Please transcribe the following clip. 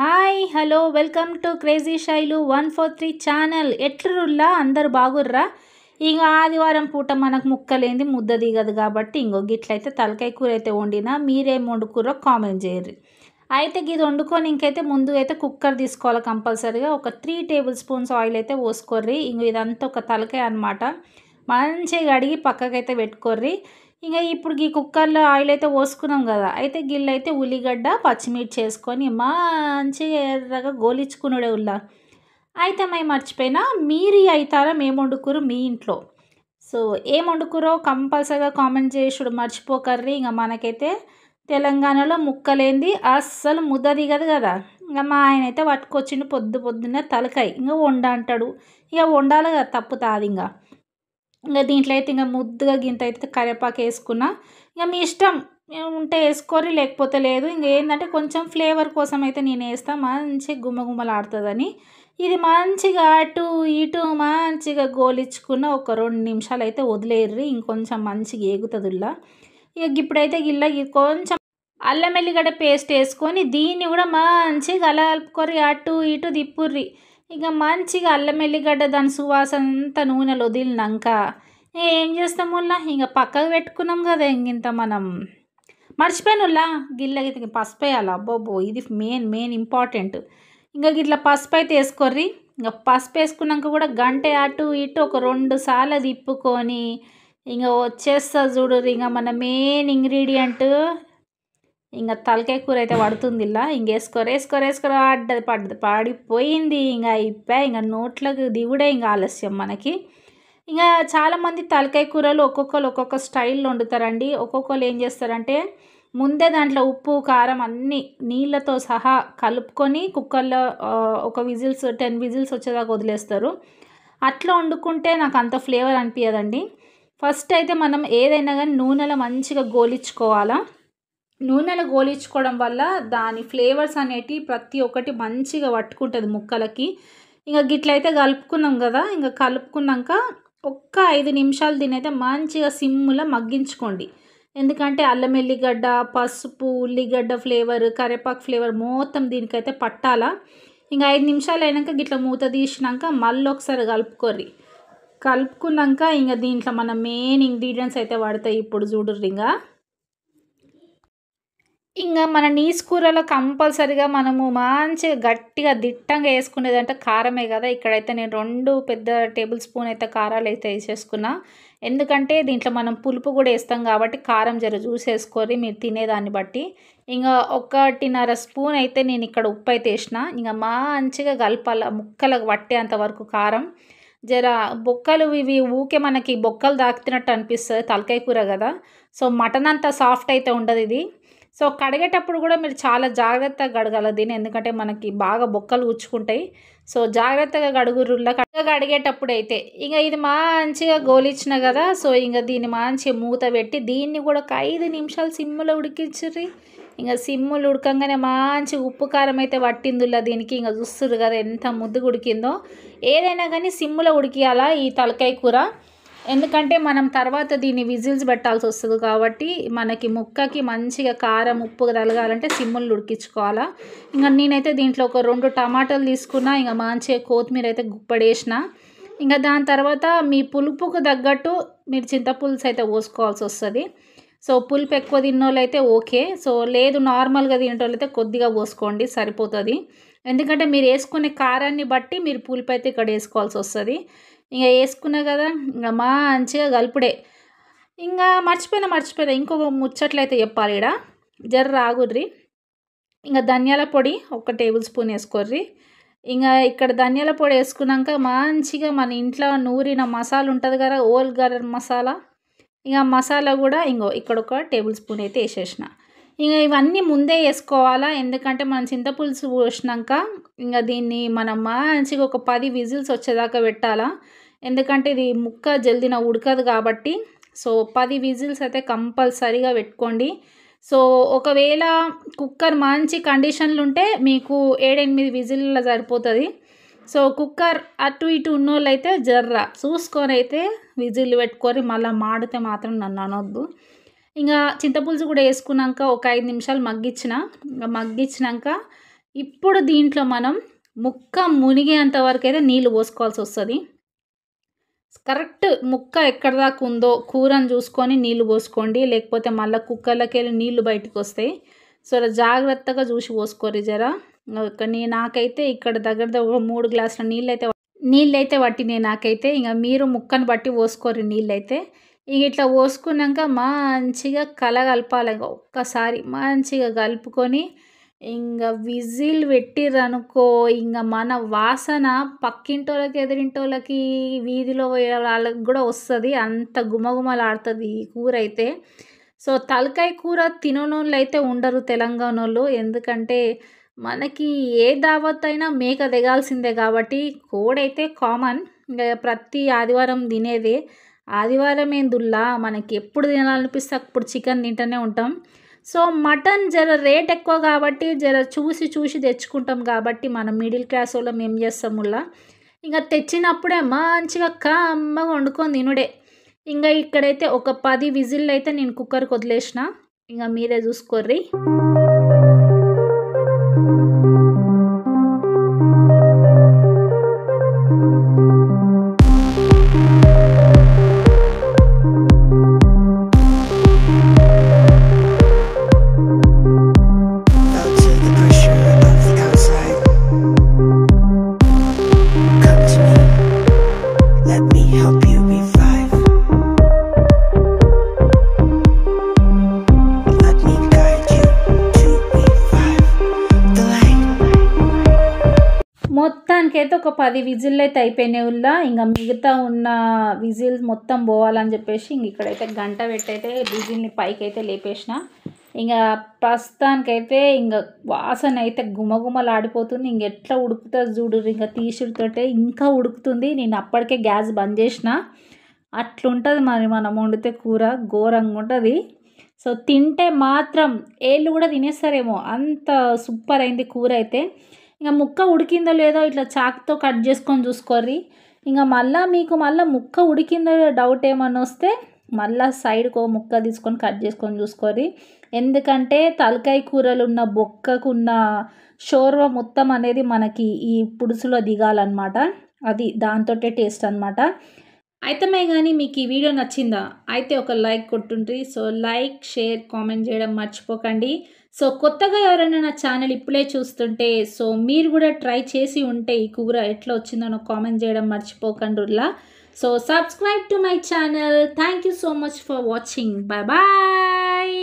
Hi hello welcome to crazy Shailu 143 channel. ఎట్లుర్రా అందరు బాగుర్రా? ఇంక ఆదివారం పూట మనకు ముక్కలేంది ముద్ద దిగదు కాబట్టి ఇంకో గిట్లయితే తలకాయ కూర అయితే వండినా. మీరేం వండుకుర్రో కామెంట్ చేయర్రి. అయితే ఇది వండుకొని ఇంకైతే ముందు అయితే కుక్కర్ తీసుకోవాలి కంపల్సరీగా. ఒక 3 టేబుల్ స్పూన్స్ ఆయిల్ అయితే పోసుకోర్రి. ఇంక ఇదంతా ఒక తలకాయ అనమాట. మంచిగా కడిగి పక్కకైతే పెట్టుకోర్రి. ఇంకా ఇప్పుడు ఈ కుక్కర్లో ఆయిల్ అయితే పోసుకున్నాం కదా. అయితే గిన్నె అయితే ఉల్లిగడ్డ పచ్చిమిర్చి వేసుకొని మంచిగా ఎర్రగా గోలించుకున్నాడే ఉల్లా. అయితే మేము మర్చిపోయినా, మీరు అవుతారా మేము వండుకురు మీ ఇంట్లో. సో ఏం వండుకురో కంపల్సరీగా కామెంట్ చేసుడు మర్చిపోకర్రి. ఇంకా మనకైతే తెలంగాణలో ముక్కలేంది అస్సలు ముద్ద దిగదు కదా. ఇంకా మా ఆయన అయితే పట్టుకొచ్చిండు పొద్దున్నే తలకాయ. ఇంకా వండ అంటాడు. ఇక వండాలి కదా, తప్పుతాది. ఇంకా దీంట్లో అయితే ఇంకా ముద్దుగా గింత అయితే కరివేపాకు వేసుకున్నా. ఇక మీ ఇష్టం ఉంటే వేసుకోరి, లేకపోతే లేదు. ఇంక ఏంటంటే కొంచెం ఫ్లేవర్ కోసం అయితే నేను వేస్తాను, మంచిగా గుమ్మగుమ్మలాడుతుందని. ఇది మంచిగా అటు ఇటు మంచిగా గోలించుకున్న ఒక 2 నిమిషాలు అయితే వదిలేర్రి. ఇంకొంచెం మంచిగా ఏగుతుందిలా. ఇక ఇప్పుడైతే కొంచెం అల్లం ఎల్లిగడ్డ పేస్ట్ వేసుకొని దీన్ని కూడా మంచిగా కలుపుకొని అటు ఇటు తిప్పుర్రి. ఇక మంచిగా అల్లం ఎల్లిగడ్డ దాని సువాసన అంతా నూనెలో వదిలినాక ఏం చేస్తాం వల్ల ఇంకా పక్కకు పెట్టుకున్నాం కదా. ఇంత మనం మర్చిపోయినలా గిల్లకి పసుపు వేయాలి. అబ్బోబో, ఇది మెయిన్ ఇంపార్టెంట్. ఇంకా ఇట్లా పసుపు అయితే వేసుకోర్రి. ఇంకా పసుపు వేసుకున్నాక కూడా గంట అటు ఇటు ఒక 2 సార్లు తిప్పుకొని ఇంకా వచ్చేస్తా చూడుర్రి. ఇంకా మన మెయిన్ ఇంగ్రీడియంట్ ఇంకా తలకాయ కూర అయితే పడుతుంది. ఇలా వేసుకోరు పడిపోయింది. ఇంకా అయిపోయి ఇంకా నోట్లకు దిగుడే ఇంకా ఆలస్యం మనకి. ఇంకా చాలామంది తలకాయ కూరలు ఒక్కొక్కరు ఒక్కొక్క స్టైల్లో వండుతారండి. ఒక్కొక్కరు ఏం చేస్తారంటే ముందే దాంట్లో ఉప్పు కారం అన్నీ నీళ్ళతో సహా కలుపుకొని కుక్కర్లో ఒక 10 విజిల్స్ వచ్చేదాకా వదిలేస్తారు. అట్లా వండుకుంటే నాకు అంత ఫ్లేవర్ అనిపించదండి. ఫస్ట్ అయితే మనం ఏదైనా కానీ నూనెలో మంచిగా గోలించుకోవాలా. నూనెలో గోలించుకోవడం వల్ల దాని ఫ్లేవర్స్ అనేటివి ప్రతి ఒక్కటి మంచిగా పట్టుకుంటుంది ముక్కలకి. ఇంకా గిట్లయితే కలుపుకున్నాం కదా. ఇంకా కలుపుకున్నాక ఒక్క 5 నిమిషాలు దీని అయితే మంచిగా సిమ్లో మగ్గించుకోండి. ఎందుకంటే అల్లం ఎల్లిగడ్డ, పసుపు, ఉల్లిగడ్డ ఫ్లేవర్, కరివేపాకు ఫ్లేవర్ మొత్తం దీనికైతే పట్టాలా. ఇంకా 5 నిమిషాలు అయినాక గిట్ల మూత తీసినాక మళ్ళీ ఒకసారి కలుపుకున్నాక ఇంకా దీంట్లో మన మెయిన్ ఇంగ్రీడియంట్స్ అయితే పడతాయి. ఇప్పుడు చూడుర్రి. ఇంకా మన నీసు కూరలో కంపల్సరీగా మనము మంచిగా గట్టిగా దిట్టంగా వేసుకునేదంటే కారమే కదా. ఇక్కడైతే నేను 2 పెద్ద టేబుల్ స్పూన్ అయితే కారాలు అయితే వేసేసుకున్నా. ఎందుకంటే దీంట్లో మనం పులుపు కూడా వేస్తాం కాబట్టి కారం చూసేసుకోరి మీరు తినేదాన్ని బట్టి. ఇంకా 1.5 స్పూన్ అయితే నేను ఇక్కడ ఉప్పు అయితే వేసిన. ఇంకా మంచిగా కలపాల ముక్కలకు పట్టేంత వరకు కారం. బొక్కలు ఇవి ఊకే మనకి బొక్కలు దాకుతున్నట్టు అనిపిస్తుంది, తలకాయ కూర కదా. సో మటన్ అంత సాఫ్ట్ అయితే ఉండదు ఇది. సో కడిగేటప్పుడు కూడా మీరు చాలా జాగ్రత్తగా కడగాలి దీన్ని, ఎందుకంటే మనకి బాగా బొక్కలు గుచ్చుకుంటాయి. సో జాగ్రత్తగా కడుగురులా కడిగేటప్పుడు అయితే. ఇక ఇది మంచిగా గోలించిన కదా. సో ఇంకా దీన్ని మంచిగా మూత పెట్టి దీన్ని కూడా ఒక 5 నిమిషాలు సిమ్లో ఉడికించుర్రి. ఇంకా సిమ్ములు ఉడకంగానే మంచి ఉప్పు కారం అయితే పట్టిందిలా దీనికి. ఇంకా చూస్తుర్రు కదా ఎంత ముద్దుగా ఉడికిందో. ఏదైనా కానీ సిమ్లో ఉడికియాలా ఈ తలకాయ కూర. ఎందుకంటే మనం తర్వాత దీన్ని విజిల్స్ పెట్టాల్సి వస్తుంది కాబట్టి మనకి ముక్కకి మంచిగా కారం ఉప్పు తలగాలంటే సిమ్ములు ఉడికించుకోవాలా. ఇంకా నేనైతే దీంట్లో ఒక 2 టమాటాలు తీసుకున్నా. ఇంకా మంచిగా కొత్తిమీర అయితే గుప్పడేసిన. ఇంకా దాని తర్వాత మీ పులుపుకు తగ్గట్టు మీరు చింతపులుసు అయితే పోసుకోవాల్సి వస్తుంది. సో పులుపు ఎక్కువ తిన్నోళ్ళు అయితే ఓకే. సో లేదు నార్మల్గా తినేటోళ్ళు అయితే కొద్దిగా పోసుకోండి సరిపోతుంది. ఎందుకంటే మీరు వేసుకునే కారాన్ని బట్టి మీరు పులుపు అయితే ఇక్కడ వేసుకోవాల్సి వస్తుంది. ఇంకా వేసుకున్నా కదా. ఇంకా మంచిగా కలుపుడే. ఇంకా మర్చిపోయినా ఇంకొక ముచ్చట్లయితే చెప్పాలి. ఇక్కడ రాగుర్రి. ఇంకా ధనియాల పొడి 1 టేబుల్ స్పూన్ వేసుకోర్రి. ఇంకా ఇక్కడ ధనియాల పొడి వేసుకున్నాక మంచిగా మన ఇంట్లో నూరిన మసాలా ఉంటుంది కదా, ఓల్ గరం మసాలా. ఇంకా మసాలా కూడా ఇక్కడ 1 టేబుల్ స్పూన్ అయితే వేసేసిన. ఇంకా ఇవన్నీ ముందే వేసుకోవాలా. ఎందుకంటే మనం చింతపులుసు పోసినాక ఇంకా దీన్ని మనం మంచిగా ఒక 10 విజిల్స్ వచ్చేదాకా పెట్టాలా. ఎందుకంటే ఇది ముక్క జల్దిన ఉడకదు కాబట్టి. సో 10 విజిల్స్ అయితే కంపల్సరీగా పెట్టుకోండి. సో ఒకవేళ కుక్కర్ మంచి కండిషన్లు ఉంటే మీకు 7-8 విజిల్లో సరిపోతుంది. సో కుక్కర్ అటు ఇటు ఉన్నోళ్ళు అయితే చూసుకొని అయితే విజిల్ పెట్టుకొని మళ్ళీ మాడితే మాత్రం నన్ను అనొద్దు. ఇంకా చింతపులుసు కూడా వేసుకున్నాక ఒక 5 నిమిషాలు మగ్గించినాక ఇప్పుడు దీంట్లో మనం ముక్క మునిగేంత వరకు అయితే నీళ్ళు పోసుకోవాల్సి వస్తుంది. కరెక్ట్ ముక్క ఎక్కడ దాకా ఉందో కూరని చూసుకొని నీళ్ళు పోసుకోండి, లేకపోతే మళ్ళీ కుక్కర్లోకి వెళ్ళి నీళ్ళు బయటకు వస్తాయి. సో జాగ్రత్తగా చూసి పోసుకోరు జరా. నాకైతే ఇక్కడ దగ్గర 3 గ్లాసుల నీళ్ళైతే పట్టినాయి నాకైతే. ఇంకా మీరు ముక్కను బట్టి పోసుకోరు నీళ్ళైతే. ఇక ఇట్లా పోసుకున్నాక మంచిగా కలగలపాలి. ఒక్కసారి మంచిగా కలుపుకొని ఇంకా విజిల్ పెట్టిర్రనుకో, ఇంకా మన వాసన పక్కింటోళ్ళకి ఎదిరింటోళ్ళకి వీధిలో వాళ్ళకి కూడా వస్తుంది. అంత గుమగుమలాడుతుంది ఈ కూర అయితే. సో తలకాయ కూర తిననోళ్ళు అయితే ఉండరు తెలంగాణలో, ఎందుకంటే మనకి ఏ దావత్ అయినా మేక దిగాల్సిందే కాబట్టి కోడైతే కామన్. ఇంకా ప్రతి ఆదివారం తినేదే. ఆదివారం ఏందుల్లా మనకి ఎప్పుడు తినాలనిపిస్తే అప్పుడు చికెన్ తింటూనే ఉంటాం. సో మటన్ జర రేట్ ఎక్కువ కాబట్టి జర చూసి తెచ్చుకుంటాం కాబట్టి మనం మిడిల్ క్లాస్ వాళ్ళం ఏం చేస్తాముల్లా, ఇంకా తెచ్చినప్పుడే మంచిగా కమ్మగా వండుకొని తినుడే. ఇంకా ఇక్కడైతే ఒక 10 విజిల్లు అయితే నేను కుక్కర్కి వదిలేసిన. ఇంకా మీరే చూసుకోర్రి. మొత్తానికైతే ఒక 10 విజిల్లు అయితే అయిపోయినాయి. ఇంకా మిగతా ఉన్న విజిల్స్ మొత్తం పోవాలని చెప్పేసి ఇంక ఇక్కడైతే గంట పెట్టయితే విజిల్ని పైకి అయితే లేపేసిన. ఇంకా ప్రస్తుతానికైతే ఇంకా వాసన అయితే గుమగుమలాడిపోతుంది. ఇంక ఎట్లా ఉడుకుతుంది చూడు, ఇంకా తీసుడితోటే ఇంకా ఉడుకుతుంది. నేను అప్పటికే గ్యాస్ బంద్ చేసిన. అట్లుంటుంది మరి మనం వండితే కూర, ఘోరంగా ఉంటుంది. సో తింటే మాత్రం ఏళ్ళు కూడా తినేస్తారేమో, అంత సూపర్ అయింది కూర అయితే. ఇంకా ముక్క ఉడికిందో లేదో ఇట్లా చాకుతో కట్ చేసుకొని చూసుకోర్రి. ఇంకా మీకు ముక్క ఉడికిందో డౌట్ ఏమన్నా వస్తే మళ్ళీ సైడ్కో ముక్క తీసుకొని కట్ చేసుకొని చూసుకోర్రి. ఎందుకంటే తలకాయ కూరలు ఉన్న బొక్కకున్న షోర్వ మొత్తం అనేది మనకి ఈ పులుసులో దిగాలన్నమాట. అది దాంతోటే టేస్ట్ అనమాట. అయితే కానీ మీకు ఈ వీడియో నచ్చిందా అయితే ఒక లైక్ కొట్టుండ్రి. సో లైక్, షేర్, కామెంట్ చేయడం మర్చిపోకండి. సో కొత్తగా ఎవరైనా నా ఛానల్ ఇప్పుడే చూస్తుంటే సో మీరు కూడా ట్రై చేసి ఉంటే ఈ కూర ఎట్లా వచ్చిందో కామెంట్ చేయడం మర్చిపోకండి. So subscribe to my channel. Thank you so much for watching. Bye bye.